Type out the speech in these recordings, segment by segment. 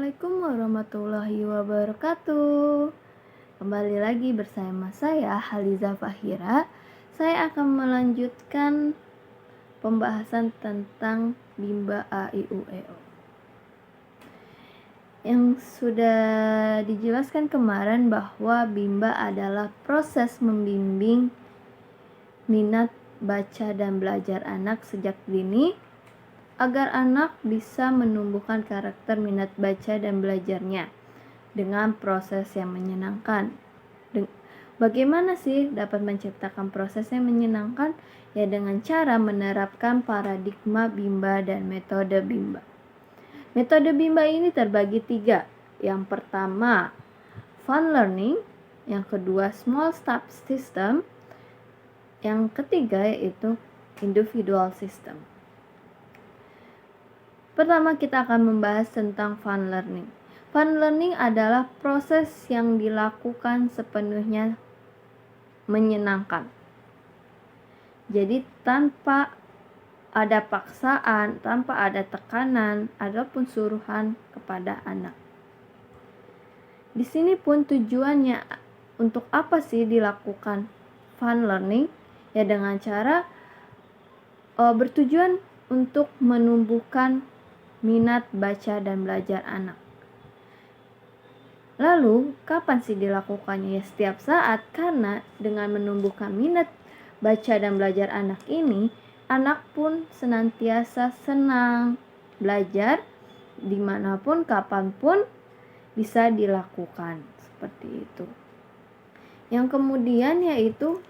Assalamualaikum warahmatullahi wabarakatuh. Kembali lagi bersama saya Haliza Fahira. Saya akan melanjutkan pembahasan tentang Bimba A I U E O. Yang sudah dijelaskan kemarin bahwa Bimba adalah proses membimbing minat baca dan belajar anak sejak dini agar anak bisa menumbuhkan karakter minat baca dan belajarnya dengan proses yang menyenangkan. Bagaimana sih dapat menciptakan proses yang menyenangkan? Ya dengan cara menerapkan paradigma Bimba dan metode Bimba. Metode Bimba ini terbagi 3. Yang pertama, fun learning. Yang kedua, small step system. Yang ketiga yaitu individual system. Pertama kita akan membahas tentang fun learning. Fun learning adalah proses yang dilakukan sepenuhnya menyenangkan. Jadi tanpa ada paksaan, tanpa ada tekanan ataupun suruhan kepada anak. Di sini pun tujuannya untuk apa sih dilakukan fun learning? Ya dengan cara bertujuan untuk menumbuhkan minat baca dan belajar anak. Lalu, kapan sih dilakukannya? Ya setiap saat, karena dengan menumbuhkan minat baca dan belajar anak ini, anak pun senantiasa senang belajar dimanapun, kapanpun bisa dilakukan. Seperti itu. Yang kemudian yaitu,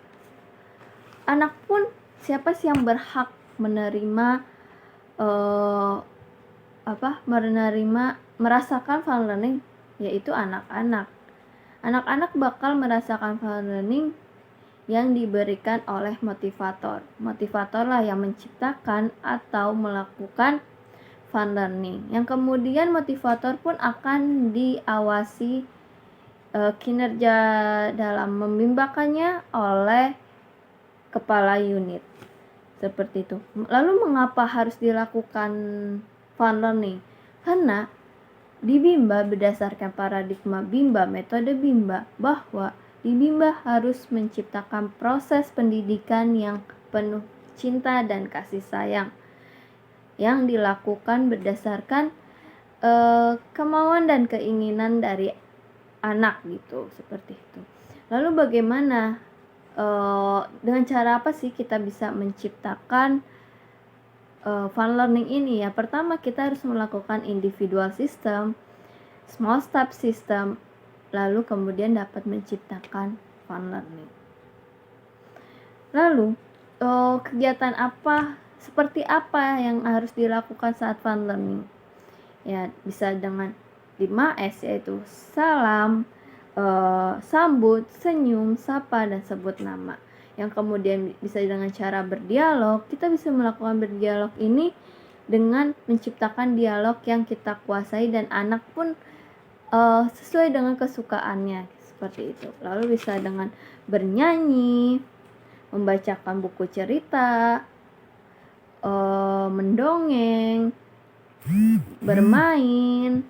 anak pun siapa sih yang berhak menerima merasakan fun learning, yaitu anak-anak. Anak-anak bakal merasakan fun learning yang diberikan oleh motivator. Motivator lah yang menciptakan atau melakukan fun learning. Yang kemudian motivator pun akan diawasi kinerja dalam membimbakannya oleh kepala unit. Seperti itu. Lalu mengapa harus dilakukan fun learning? Karena di Bimba berdasarkan paradigma Bimba, metode Bimba, bahwa di Bimba harus menciptakan proses pendidikan yang penuh cinta dan kasih sayang yang dilakukan berdasarkan kemauan dan keinginan dari anak gitu, seperti itu. Lalu bagaimana dengan cara apa sih kita bisa menciptakan fun learning ini? Ya pertama kita harus melakukan individual system, small step system, lalu kemudian dapat menciptakan fun learning. Lalu kegiatan apa, seperti apa yang harus dilakukan saat fun learning? Ya bisa dengan 5S, yaitu salam, sambut, senyum, sapa, dan sebut nama. Yang kemudian bisa dengan cara berdialog. Kita bisa melakukan berdialog ini dengan menciptakan dialog yang kita kuasai dan anak pun sesuai dengan kesukaannya, seperti itu. Lalu bisa dengan bernyanyi, membacakan buku cerita, mendongeng, bermain,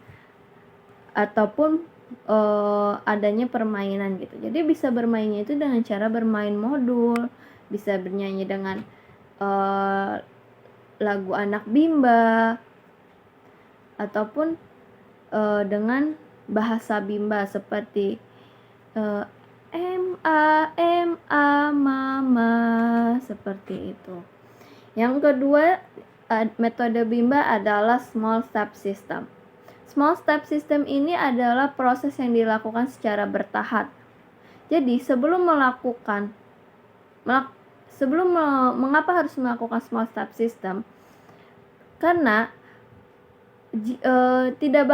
ataupun adanya permainan gitu. Jadi bisa bermainnya itu dengan cara bermain modul, bisa bernyanyi dengan lagu anak Bimba, ataupun dengan bahasa Bimba seperti mama, seperti itu. Yang kedua, metode Bimba adalah small step system. Small step system ini adalah proses yang dilakukan secara bertahap. Jadi mengapa harus melakukan small step system? Karena tidak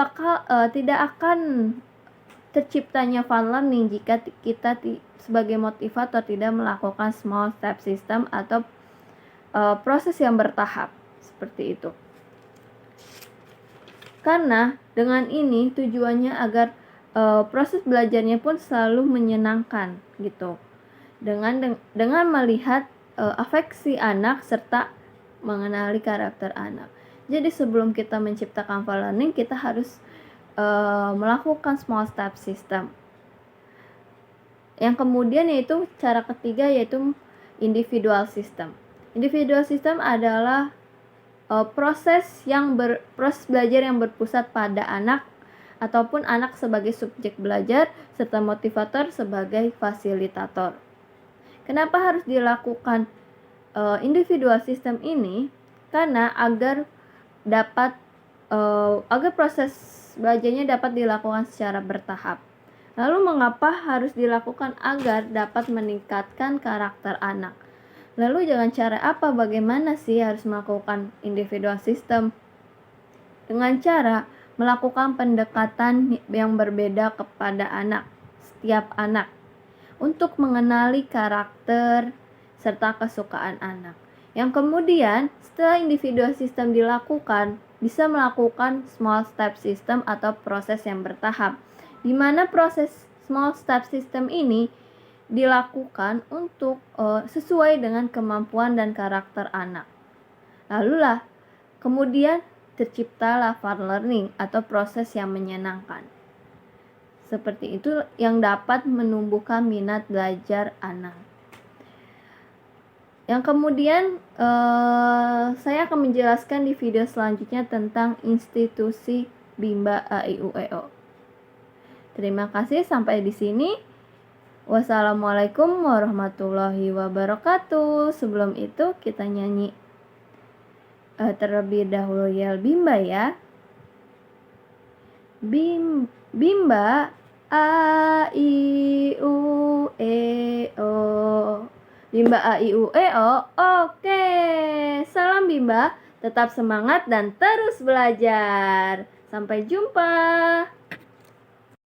akan terciptanya fun learning jika kita sebagai motivator tidak melakukan small step system atau proses yang bertahap, seperti itu. Karena dengan ini tujuannya agar proses belajarnya pun selalu menyenangkan gitu. Dengan melihat afeksi anak serta mengenali karakter anak. Jadi sebelum kita menciptakan fun learning, kita harus melakukan small step system. Yang kemudian yaitu cara ketiga yaitu individual system. Individual system adalah proses belajar yang berpusat pada anak ataupun anak sebagai subjek belajar serta motivator sebagai fasilitator. Kenapa harus dilakukan individual system ini? Karena agar proses belajarnya dapat dilakukan secara bertahap. Lalu mengapa harus dilakukan agar dapat meningkatkan karakter anak? Lalu bagaimana sih harus melakukan individual system? Dengan cara melakukan pendekatan yang berbeda kepada setiap anak, untuk mengenali karakter serta kesukaan anak. Yang kemudian setelah individual system dilakukan, bisa melakukan small step system atau proses yang bertahap, di mana proses small step system ini dilakukan untuk sesuai dengan kemampuan dan karakter anak. Kemudian terciptalah fun learning atau proses yang menyenangkan. Seperti itu yang dapat menumbuhkan minat belajar anak. Yang kemudian saya akan menjelaskan di video selanjutnya tentang institusi Bimba A.I.U.E.O. Terima kasih, sampai di sini. Wassalamualaikum warahmatullahi wabarakatuh. Sebelum itu kita nyanyi terlebih dahulu yel Bimba ya. Bimba A.I.U.E.O. Bimba A.I.U.E.O. Oke, salam Bimba, tetap semangat dan terus belajar. Sampai jumpa.